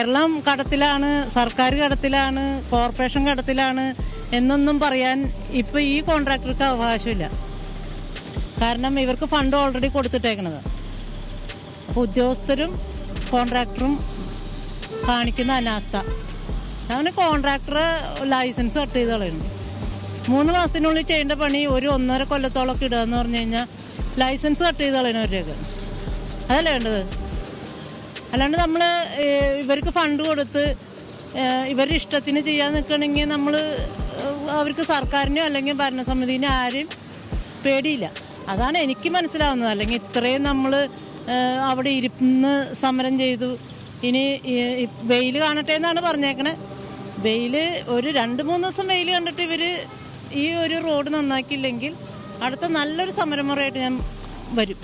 കേരളം കടത്തിലാണ്, സർക്കാർ കടത്തിലാണ്, കോർപ്പറേഷൻ കടത്തിലാണ് എന്നൊന്നും പറയാൻ ഇപ്പം ഈ കോൺട്രാക്ടർക്ക് അവകാശമില്ല. കാരണം ഇവർക്ക് ഫണ്ട് ഓൾറെഡി കൊടുത്തിട്ടേക്കണത്. അപ്പോൾ ഉദ്യോഗസ്ഥരും കോൺട്രാക്ടറും കാണിക്കുന്ന അനാസ്ഥ. അങ്ങനെ കോൺട്രാക്ടർ ലൈസൻസ് കട്ട് ചെയ്ത് കളയുന്നു. 3 മാസത്തിനുള്ളിൽ ചെയ്യേണ്ട പണി 1-1.5 കൊല്ലത്തോളമൊക്കെ ഇടുക എന്ന് പറഞ്ഞു കഴിഞ്ഞാൽ ലൈസൻസ് കട്ട് ചെയ്ത് കളയുന്നവരെയൊക്കെ അതല്ലേ വേണ്ടത്? അല്ലാണ്ട് നമ്മൾ ഇവർക്ക് ഫണ്ട് കൊടുത്ത് ഇവരുടെ ഇഷ്ടത്തിന് ചെയ്യാൻ നിൽക്കണമെങ്കിൽ നമ്മൾ അവർക്ക് സർക്കാരിനോ അല്ലെങ്കിൽ ഭരണസമിതിനോ ആരെയും പേടിയില്ല. അതാണ് എനിക്ക് മനസ്സിലാവുന്നത്. അല്ലെങ്കിൽ ഇത്രയും നമ്മൾ അവിടെ ഇരുന്ന് സമരം ചെയ്തു. ഇനി വെയിൽ കാണട്ടെ എന്നാണ് പറഞ്ഞേക്കണേ. വെയിൽ ഒരു 2-3 ദിവസം വെയിൽ കണ്ടിട്ട് ഇവർ ഈ ഒരു റോഡ് നന്നാക്കിയില്ലെങ്കിൽ അടുത്ത നല്ലൊരു സമരമുറയായിട്ട് ഞാൻ വരും.